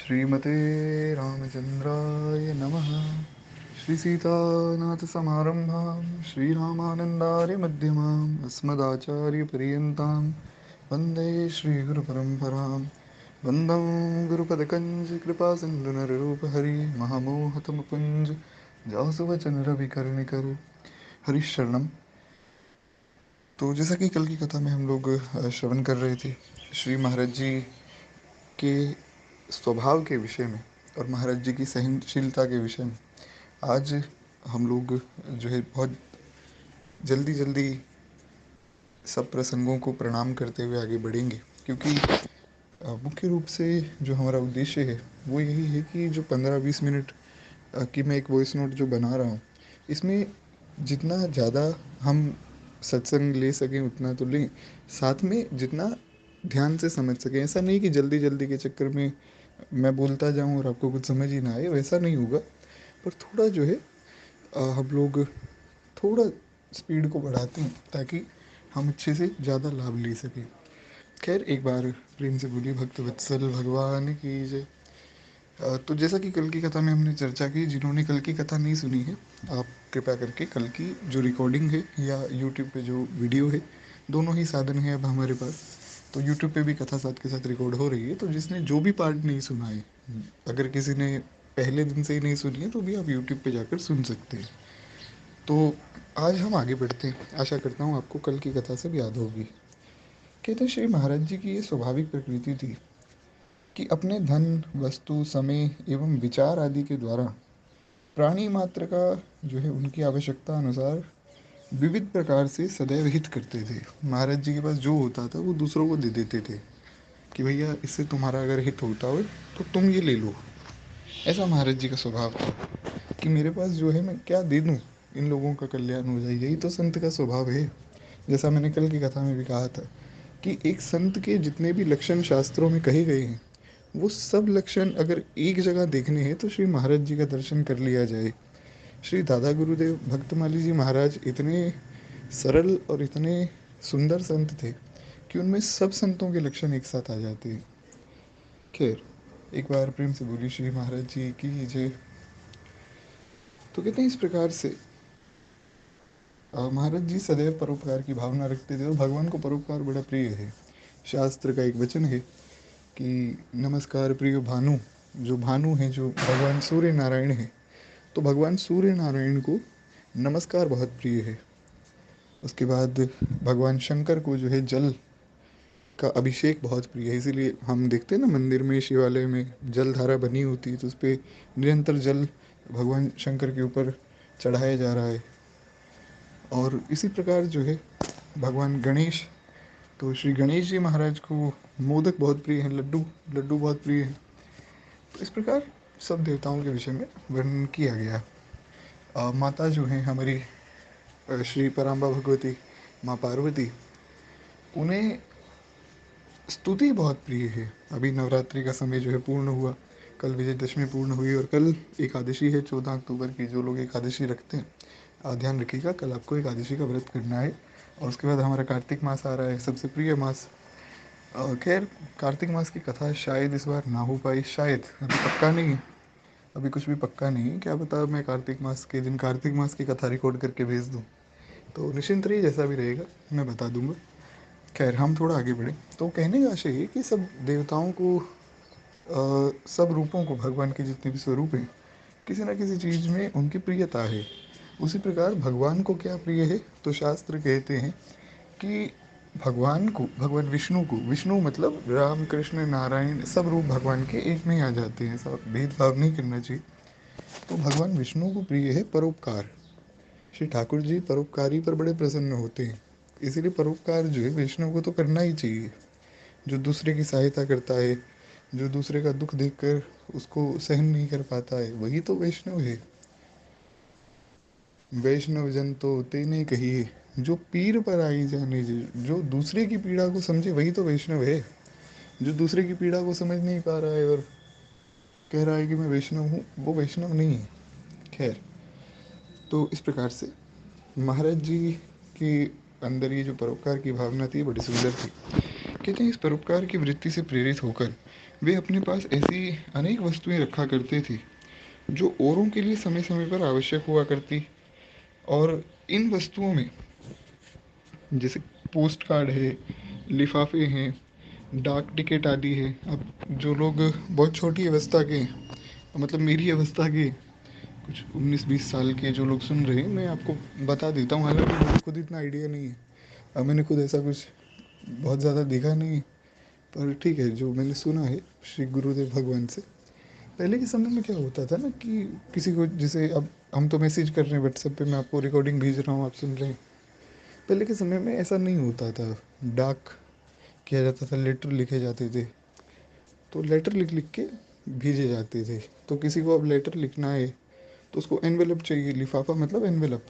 श्रीमते रामचन्द्राय नमः। श्रीसीतानाथसमारम्भां श्रीरामानन्दार्यमध्यमाम् अस्मदाचार्यपर्यन्तां वन्दे श्रीगुरुपरम्परां। वन्दं गुरुपदकञ्जकृपासिन्धुनरूपहरि महामोहतमपुञ्ज जासुवचनरविकर्णिकर हरिशरणम। तो जैसा कि कल की कथा में हम लोग श्रवण कर रहे थे श्री महाराज जी के स्वभाव के विषय में और महाराज जी की सहनशीलता के विषय में। आज हम लोग जो है बहुत जल्दी जल्दी सब प्रसंगों को प्रणाम करते हुए आगे बढ़ेंगे, क्योंकि मुख्य रूप से जो हमारा उद्देश्य है वो यही है कि जो 15-20 मिनट की मैं एक वॉइस नोट जो बना रहा हूँ, इसमें जितना ज़्यादा हम सत्संग ले सकें उतना तो लें, साथ में जितना ध्यान से समझ सकें। ऐसा नहीं कि जल्दी जल्दी के चक्कर में मैं बोलता जाऊं और आपको कुछ समझ ही ना आए, वैसा नहीं होगा। पर थोड़ा जो है हम लोग थोड़ा स्पीड को बढ़ाते हैं ताकि हम अच्छे से ज़्यादा लाभ ले सकें। खैर, एक बार प्रेम से बोलिए भक्त वत्सल भगवान की जय। तो जैसा कि कल की कथा में हमने चर्चा की, जिन्होंने कल की कथा नहीं सुनी है, आप कृपया करके कल की जो रिकॉर्डिंग है या यूट्यूब पे जो वीडियो है, दोनों ही साधन है अब हमारे पास। तो यूट्यूब पे भी कथा साथ के साथ रिकॉर्ड हो रही है, तो जिसने जो भी पार्ट नहीं सुना है, अगर किसी ने पहले दिन से ही नहीं सुनी है, तो भी आप यूट्यूब पे जाकर सुन सकते हैं। तो आज हम आगे बढ़ते हैं। आशा करता हूँ आपको कल की कथा सब याद होगी। कहते हैं श्री महाराज जी की ये स्वाभाविक प्रकृति थी कि अपने धन, वस्तु, समय एवं विचार आदि के द्वारा प्राणी मात्र का जो है उनकी आवश्यकता अनुसार विविध प्रकार से सदैव हित करते थे। महाराज जी के पास जो होता था वो दूसरों को दे देते थे कि भैया इससे तुम्हारा अगर हित होता हो तो तुम ये ले लो। ऐसा महाराज जी का स्वभाव था कि मेरे पास जो है मैं क्या दे दूँ, इन लोगों का कल्याण हो जाए। यही तो संत का स्वभाव है। जैसा मैंने कल की कथा में भी कहा था कि एक संत के जितने भी लक्षण शास्त्रों में कहे गए हैं, वो सब लक्षण अगर एक जगह देखने हैं तो श्री महाराज जी का दर्शन कर लिया जाए। श्री दादा गुरुदेव भक्तमाली जी महाराज इतने सरल और इतने सुंदर संत थे कि उनमें सब संतों के लक्षण एक साथ आ जाते हैं। खैर, एक बार प्रेम से बोली श्री महाराज जी की जय। तो कहते हैं इस प्रकार से महाराज जी सदैव परोपकार की भावना रखते थे और भगवान को परोपकार बड़ा प्रिय है। शास्त्र का एक वचन है कि नमस्कार प्रिय भानु। जो भानु है, जो भगवान सूर्य नारायण है, तो भगवान सूर्य नारायण को नमस्कार बहुत प्रिय है। उसके बाद भगवान शंकर को जो है जल का अभिषेक बहुत प्रिय है। इसीलिए हम देखते हैं ना, मंदिर में, शिवालय में जल धारा बनी होती है, तो उस पर निरंतर जल भगवान शंकर के ऊपर चढ़ाया जा रहा है। और इसी प्रकार जो है भगवान गणेश, तो श्री गणेश जी महाराज को मोदक बहुत प्रिय है, लड्डू लड्डू बहुत प्रिय है। तो इस प्रकार सब देवताओं के विषय में वर्णन किया गया। माता जो हैं हमारी श्री पराम्बा भगवती माँ पार्वती, उन्हें स्तुति बहुत प्रिय है। अभी नवरात्रि का समय जो है पूर्ण हुआ, कल विजयदशमी पूर्ण हुई और कल एकादशी है 14 अक्टूबर की। जो लोग एकादशी रखते हैं, ध्यान रखिएगा, कल आपको एकादशी का व्रत करना है। और उसके बाद हमारा कार्तिक मास आ रहा है, सबसे प्रिय मास। खैर, कार्तिक मास की कथा शायद इस बार ना हो पाई, शायद, अभी पक्का नहीं है। अभी कुछ भी पक्का नहीं है, क्या पता मैं कार्तिक मास के दिन कार्तिक मास की कथा रिकॉर्ड करके भेज दूँ। तो निश्चिंत रहिए, जैसा भी रहेगा मैं बता दूंगा। खैर, हम थोड़ा आगे बढ़े। तो कहने का आशय है कि सब देवताओं को, सब रूपों को, भगवान के जितने भी स्वरूप हैं, किसी न किसी चीज़ में उनकी प्रियता है। उसी प्रकार भगवान को क्या प्रिय है, तो शास्त्र कहते हैं कि भगवान को, भगवान विष्णु को, विष्णु मतलब राम कृष्ण नारायण, सब रूप भगवान के एक में ही आ जाते हैं, सब भेदभाव नहीं करना चाहिए। तो भगवान विष्णु को प्रिय है परोपकार। श्री ठाकुर जी परोपकारी पर बड़े प्रसन्न होते हैं। इसीलिए परोपकार जो है वैष्णव को तो करना ही चाहिए। जो दूसरे की सहायता करता है, जो दूसरे का दुख देखकर उसको सहन नहीं कर पाता है, वही तो वैष्णव है। वैष्णव जन तो तेने कहिए, जो पीर पर आई जाने जे। जो दूसरे की पीड़ा को समझे वही तो वैष्णव है। जो दूसरे की पीड़ा को समझ नहीं पा रहा है और कह रहा है कि मैं वैष्णव हूँ, वो वैष्णव नहीं है। खैर, तो इस प्रकार से महाराज जी के अंदर ये जो परोपकार की भावना थी बड़ी सुंदर थी। कहते हैं इस परोपकार की वृत्ति से प्रेरित होकर वे अपने पास ऐसी अनेक वस्तुएं रखा करते थे जो औरों के लिए समय समय पर आवश्यक हुआ करती। और इन वस्तुओं में जैसे पोस्ट कार्ड है, लिफाफे हैं, डाक टिकट आदि है। अब जो लोग बहुत छोटी अवस्था के हैं, मतलब मेरी अवस्था के कुछ 19-20 साल के जो लोग सुन रहे हैं, मैं आपको बता देता हूँ, हालांकि मुझे खुद इतना आइडिया नहीं है। अब मैंने खुद ऐसा कुछ बहुत ज़्यादा देखा नहीं है, पर ठीक है, जो मैंने सुना है श्री गुरुदेव भगवान से। पहले के समय में क्या होता था ना कि किसी को, जैसे अब हम तो मैसेज कर रहे हैं व्हाट्सएप पे, मैं आपको रिकॉर्डिंग भेज रहा हूँ, आप सुन रहे हैं। पहले के समय में ऐसा नहीं होता था। डाक किया जाता था, लेटर लिखे जाते थे। तो लेटर लिख लिख के भेजे जाते थे। तो किसी को अब लेटर लिखना है तो उसको एनवेलप चाहिए, लिफाफा मतलब एनवेलप।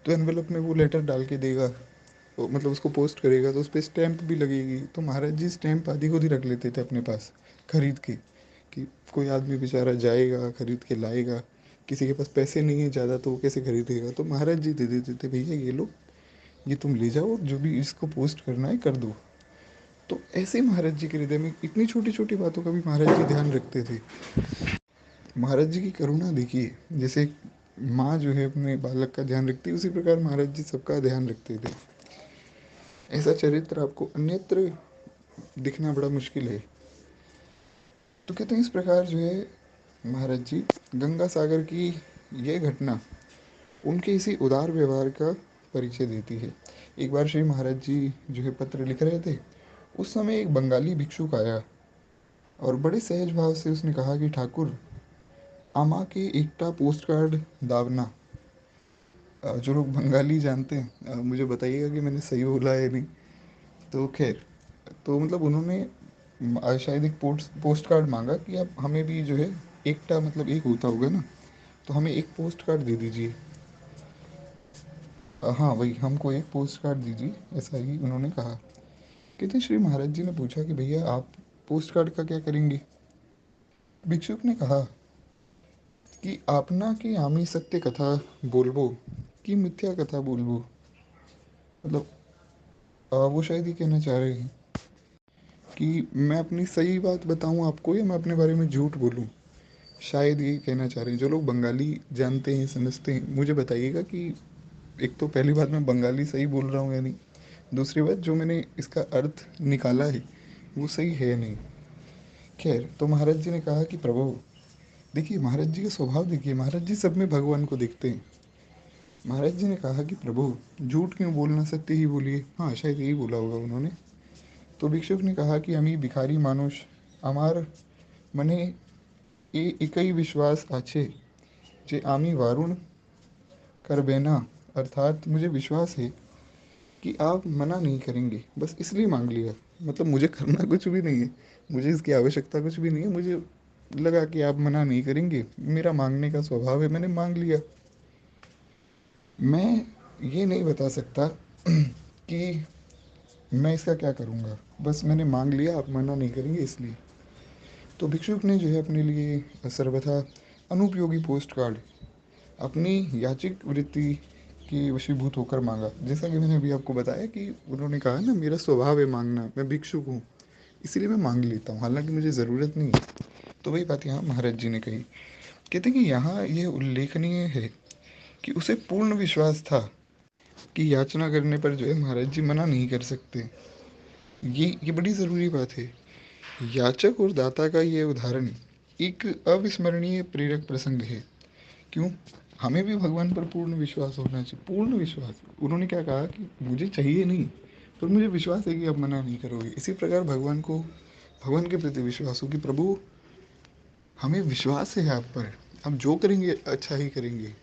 तो एनवेलप में वो लेटर डाल के देगा, तो मतलब उसको पोस्ट करेगा, तो उस पर स्टैंप भी लगेगी। तो महाराज जी स्टैंप आदि खुद ही रख लेते थे अपने पास खरीद के, कि कोई आदमी बेचारा जाएगा खरीद के लाएगा, किसी के पास पैसे नहीं है ज़्यादा तो वो कैसे खरीदेगा, तो महाराज जी दे देते थे, भैया ये लो, ये तुम ले जाओ, जो भी इसको पोस्ट करना है कर दो। तो ऐसे महाराज जी के हृदय में इतनी छोटी छोटी बातों का भी महाराज जी ध्यान रखते थे। महाराज जी की करुणा देखिए, जैसे एक माँ जो है अपने बालक का ध्यान रखती है, उसी प्रकार महाराज जी सबका ध्यान रखते थे। ऐसा चरित्र आपको अन्यत्र दिखना बड़ा मुश्किल है। तो कहते हैं इस प्रकार जो है महाराज जी, गंगा सागर की यह घटना उनके इसी उदार व्यवहार का परिचय देती है। एक बार श्री महाराज जी जो है पत्र लिख रहे थे, उस समय एक बंगाली भिक्षुक आया और बड़े सहज भाव से उसने कहा कि ठाकुर, आमा के एकटा पोस्ट कार्ड दावना। जो लोग बंगाली जानते हैं, मुझे बताइएगा कि मैंने सही बोला है नहीं। तो खैर, तो मतलब उन्होंने शायद एक पोस्ट कार्ड मांगा कि आप हमें भी जो है, एकटा मतलब एक होता होगा ना, तो हमें एक पोस्ट कार्ड दे दीजिए। हाँ वही, हमको एक पोस्ट कार्ड दीजिए, ऐसा ही उन्होंने कहा। कहते श्री महाराज जी ने पूछा कि भैया आप पोस्ट कार्ड का क्या करेंगे। भिक्षुक ने कहा कि आपना की आमी सत्य कथा बोलबो कि मिथ्या कथा बोलबो। मतलब वो शायद ये कहना चाह रहे हैं कि मैं अपनी सही बात बताऊं आपको, या मैं अपने बारे में झूठ बोलूं। शायद ये कहना चाह रहे हैं। जो लोग बंगाली जानते हैं, समझते हैं, मुझे बताइएगा कि एक तो पहली बात, मैं बंगाली सही बोल रहा हूँ या नहीं। दूसरी बात, जो मैंने इसका अर्थ निकाला है वो सही है या नहीं। खैर, तो महाराज जी ने कहा कि प्रभु, देखिए महाराज जी का स्वभाव देखिए, महाराज जी सब में भगवान को देखते हैं। महाराज जी ने कहा कि प्रभु, झूठ क्यों बोलना, सत्य ही बोलिए। हाँ शायद यही बोला होगा उन्होंने। तो भिक्षुक ने कहा कि अमी भिखारी मानुष, আমার मने ए एकई विश्वास आछे जे आमी वारुण कर बेना। अर्थात मुझे विश्वास है कि आप मना नहीं करेंगे, बस इसलिए मांग लिया। मतलब मुझे करना कुछ भी नहीं है, मुझे इसकी आवश्यकता कुछ भी नहीं है, मुझे लगा कि आप मना नहीं करेंगे, मेरा मांगने का स्वभाव है, मैंने मांग लिया। मैं ये नहीं बता सकता कि मैं इसका क्या करूँगा, बस मैंने मांग लिया, आप मना नहीं करेंगे इसलिए। तो भिक्षुक ने जो है अपने लिए सर्वथा अनुपयोगी पोस्ट कार्ड अपनी याचिक वृत्ति की वशीभूत होकर मांगा। जैसा कि मैंने अभी आपको बताया कि उन्होंने कहा ना, मेरा स्वभाव है मांगना, मैं भिक्षुक हूँ, इसीलिए मैं मांग लेता हूँ, हालांकि मुझे ज़रूरत नहीं है। तो वही बात यहाँ महाराज जी ने कही। कहते हैं कि यहाँ यह उल्लेखनीय है कि उसे पूर्ण विश्वास था कि याचना करने पर जो है महाराज जी मना नहीं कर सकते। ये बड़ी ज़रूरी बात है। याचक और दाता का ये उदाहरण एक अविस्मरणीय प्रेरक प्रसंग है। क्यों? हमें भी भगवान पर पूर्ण विश्वास होना चाहिए, पूर्ण विश्वास। उन्होंने क्या कहा कि मुझे चाहिए नहीं, पर मुझे विश्वास है कि आप मना नहीं करोगे। इसी प्रकार भगवान को, भगवान के प्रति विश्वास हो कि प्रभु, हमें विश्वास है आप पर, हम जो करेंगे अच्छा ही करेंगे।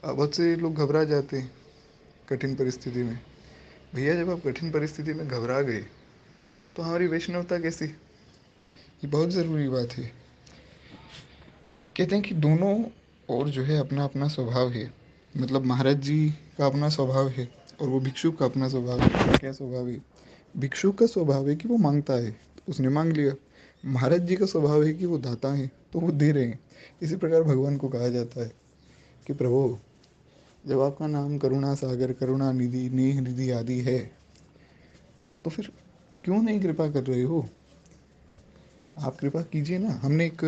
बहुत से लोग घबरा जाते हैं कठिन परिस्थिति में। भैया जब आप कठिन परिस्थिति में घबरा गए तो हमारी वैष्णवता कैसी। ये बहुत ज़रूरी बात है। कहते हैं कि दोनों और जो है अपना अपना स्वभाव है। मतलब महाराज जी का अपना स्वभाव है और वो भिक्षुक का अपना स्वभाव है। उसका क्या स्वभाव है? भिक्षुक का स्वभाव है कि वो मांगता है, तो उसने मांग लिया। महाराज जी का स्वभाव है कि वो दाता है, तो वो दे रहे हैं। इसी प्रकार भगवान को कहा जाता है कि प्रभु, जब आपका नाम करुणा सागर, करुणा निधि, नेह निधि आदि है, तो फिर क्यों नहीं कृपा कर रहे हो? आप कृपा कीजिए ना, हमने एक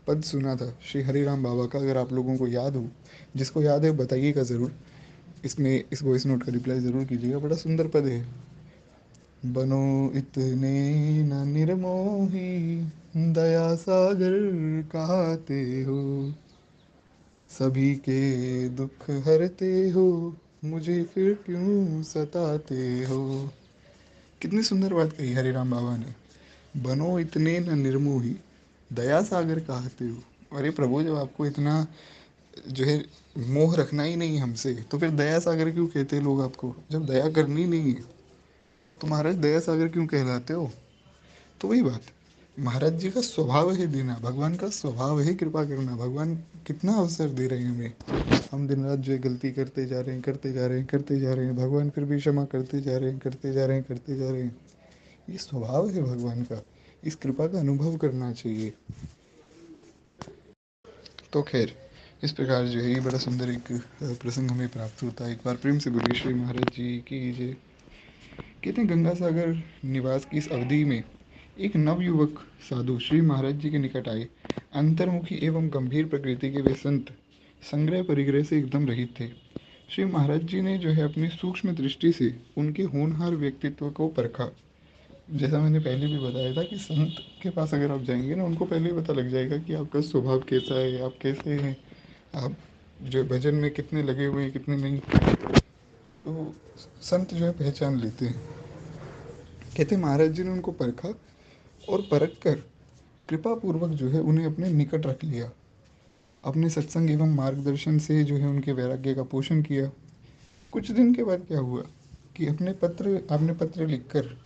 पद सुना था श्री हरिराम बाबा का, अगर आप लोगों को याद हो, जिसको याद है बताइएगा ज़रूर, इसमें इस वॉइस नोट का रिप्लाई ज़रूर कीजिएगा, बड़ा सुंदर पद है। बनो इतने न निर्मोही, दया सागर कहते हो, सभी के दुख हरते हो, मुझे फिर क्यों सताते हो। कितनी सुंदर बात कही हरिराम बाबा ने। बनो इतने न निर्मोही, दया सागर कहते हो। अरे प्रभु, जब आपको इतना जो है मोह रखना ही नहीं है हमसे, तो फिर दया सागर क्यों कहते हैं लोग आपको? जब दया करनी नहीं है तो महाराज दया सागर क्यों कहलाते हो? तो वही बात, महाराज जी का स्वभाव है देना, भगवान का स्वभाव है कृपा करना। भगवान कितना अवसर दे रहे हैं हमें, हम दिन रात जो है गलती करते जा रहे हैं, करते जा रहे हैं, करते जा रहे हैं, भगवान फिर भी क्षमा करते जा रहे हैं, करते जा रहे हैं, करते जा रहे हैं। ये स्वभाव है भगवान का, इस कृपा का अनुभव करना चाहिए। तो खैर, इस प्रकार जो है ये बड़ा सुंदर एक प्रसंग हमें प्राप्त होता है। एक बार प्रेम से बोलिए श्री महाराज जी की जय। कहते हैं गंगा सागर निवास की इस अवधि में एक नवयुवक साधु श्री महाराज जी के निकट आए। अंतर्मुखी एवं गंभीर प्रकृति के वे संत संग्रह परिग्रह से एकदम रहित थे। श्री महाराज जी ने जो है अपनी सूक्ष्म दृष्टि से उनके होनहार व्यक्तित्व को परखा। जैसा मैंने पहले भी बताया था कि संत के पास अगर आप जाएंगे ना, उनको पहले ही पता लग जाएगा कि आपका स्वभाव कैसा है, आप कैसे हैं, आप जो भजन में कितने लगे हुए हैं, कितने नहीं। तो संत जो है पहचान लेते हैं। कहते महाराज जी ने उनको परखा और परख कर कृपा पूर्वक जो है उन्हें अपने निकट रख लिया। अपने सत्संग एवं मार्गदर्शन से जो है उनके वैराग्य का पोषण किया। कुछ दिन के बाद क्या हुआ कि आपने पत्र लिखकर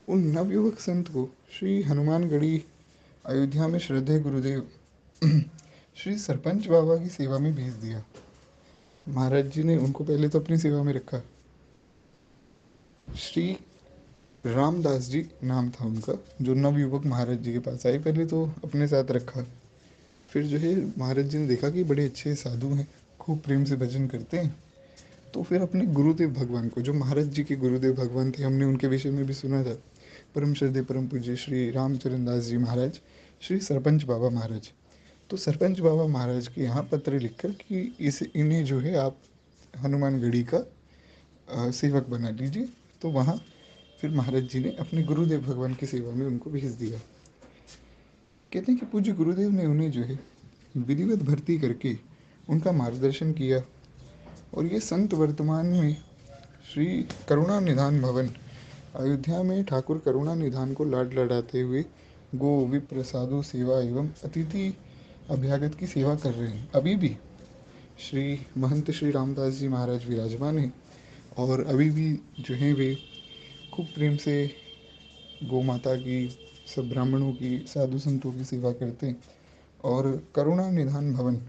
उन नवयुवक संत को श्री हनुमानगढ़ी अयोध्या में श्रद्धेय गुरुदेव श्री सरपंच बाबा की सेवा में भेज दिया। महाराज जी ने उनको पहले तो अपनी सेवा में रखा। श्री रामदास जी नाम था उनका, जो नवयुवक महाराज जी के पास आए, पहले तो अपने साथ रखा। फिर जो है महाराज जी ने देखा कि बड़े अच्छे साधु हैं, खूब प्रेम से भजन करते हैं, तो फिर अपने गुरुदेव भगवान को, जो महाराज जी के गुरुदेव भगवान थे, हमने उनके विषय में भी सुना था, परम श्रद्धेय परम पूज्य श्री रामचरण दास जी महाराज, श्री सरपंच बाबा महाराज। तो सरपंच बाबा महाराज के यहाँ पत्र लिखकर कि इस इन्हें जो है आप हनुमानगढ़ी का सेवक बना लीजिए। तो वहाँ फिर महाराज जी ने अपने गुरुदेव भगवान की सेवा में उनको भेज दिया। कहते हैं कि पूज्य गुरुदेव ने उन्हें जो है विधिवत भर्ती करके उनका मार्गदर्शन किया। और ये संत वर्तमान में श्री करुणा निधान भवन अयोध्या में ठाकुर करुणा निधान को लाड लड़ाते हुए गो विप्र साधु सेवा एवं अतिथि अभ्यागत की सेवा कर रहे हैं। अभी भी श्री महंत श्री रामदास जी महाराज विराजमान हैं, और अभी भी जो हैं वे खूब प्रेम से गौ माता की, सब ब्राह्मणों की, साधु संतों की सेवा करते हैं। और करुणा निधान भवन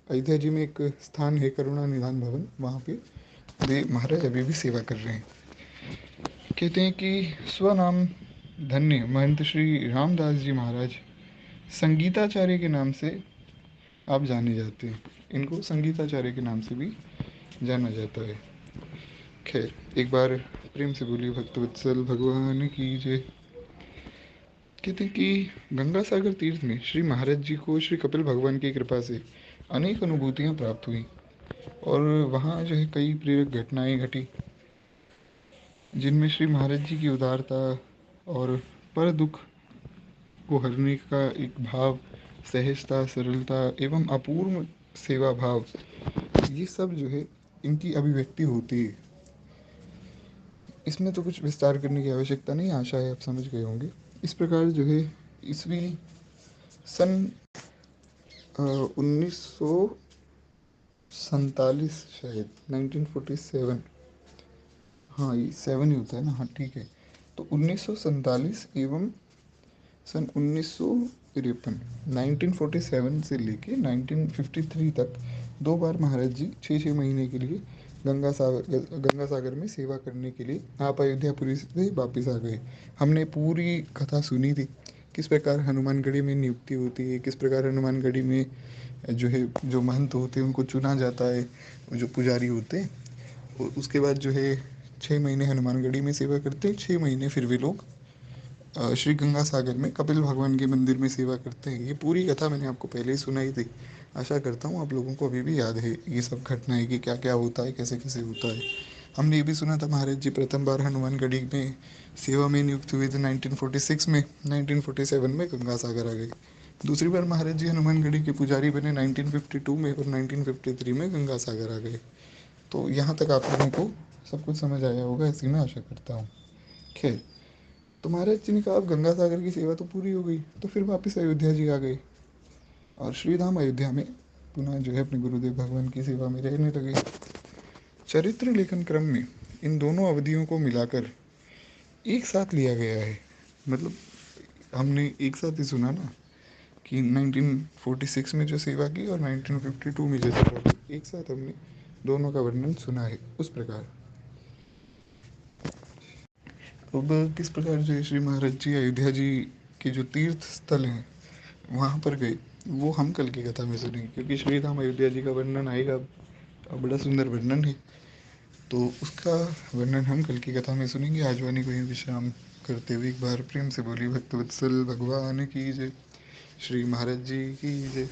अयोध्या जी में एक स्थान है, करुणा निधान भवन, वहाँ पे वे महाराज अभी भी सेवा कर रहे हैं। कहते हैं कि स्वनाम धन्य महंत श्री रामदास जी महाराज संगीताचार्य के नाम से आप जाने जाते हैं। इनको संगीताचार्य के नाम से भी जाना जाता है। खैर, एक बार प्रेम से बोलिए भक्तवत्सल भगवान की जय। कहते हैं कि गंगा सागर तीर्थ में श्री महाराज जी को श्री कपिल भगवान की कृपा से अनेक अनुभूतियाँ प्राप्त हुई, और वहाँ जो है कई प्रेरक घटनाएं घटी, जिनमें श्री महाराज जी की उदारता और पर दुख को हरने का एक भाव, सहजता, सरलता एवं अपूर्व सेवा भाव, ये सब जो है इनकी अभिव्यक्ति होती है। इसमें तो कुछ विस्तार करने की आवश्यकता नहीं, आशा है आप समझ गए होंगे। इस प्रकार जो है ईस्वी सन 1947, शायद 1947, हाँ ये 7 ही होता है ना, हाँ ठीक है। तो 1947 एवं सन 1953, 1947 से लेके 1953 तक 2 बार महाराज जी 6-6 महीने के लिए गंगा सागर में सेवा करने के लिए आप अयोध्यापुरी से वापस आ गए। हमने पूरी कथा सुनी थी, किस प्रकार हनुमानगढ़ी में नियुक्ति होती है, किस प्रकार हनुमानगढ़ी में जो है जो महंत होते हैं उनको चुना जाता है, जो पुजारी होते हैं। और उसके बाद जो है 6 महीने हनुमानगढ़ी में सेवा करते हैं, 6 महीने फिर वे लोग श्री गंगा सागर में कपिल भगवान के मंदिर में सेवा करते हैं। ये पूरी कथा मैंने आपको पहले ही सुनाई थी। आशा करता हूँ आप लोगों को अभी भी याद है ये सब घटनाएं कि क्या क्या होता है, कैसे कैसे होता है। हमने ये भी सुना था महाराज जी प्रथम बार हनुमानगढ़ी में सेवा में नियुक्त हुए थे 1946 में। 1947 में गंगा सागर आ गए। दूसरी बार महाराज जी हनुमानगढ़ी के पुजारी बने 1952 में, और 1953 में गंगा सागर आ गए। तो यहाँ तक आप लोगों को सब कुछ समझ आया होगा, ऐसी मैं आशा करता हूँ। खैर, तो महाराज जी ने कहा अब गंगा सागर की सेवा तो पूरी हो गई, तो फिर वापस अयोध्या जी आ गए और श्री धाम अयोध्या में पुनः जो है अपने गुरुदेव भगवान की सेवा में रहने लगे। चरित्र लेखन क्रम में इन दोनों अवधियों को मिलाकर एक साथ लिया गया है। मतलब हमने एक साथ ही सुना ना कि 1946 में जो सेवा की और 1952 में जो सेवा की, एक साथ हमने दोनों का वर्णन सुना है। उस प्रकार अब किस प्रकार जो है श्री महाराज जी अयोध्या जी के जो तीर्थ स्थल हैं वहाँ पर गए, वो हम कल की कथा में सुनेंगे, क्योंकि श्री धाम अयोध्या जी का वर्णन आएगा और बड़ा सुंदर वर्णन है। तो उसका वर्णन हम कल की कथा में सुनेंगे। आज वाणी को ही विश्राम करते हुए एक बार प्रेम से बोली भक्तवत्सल भगवान की जय, श्री महाराज जी की जय।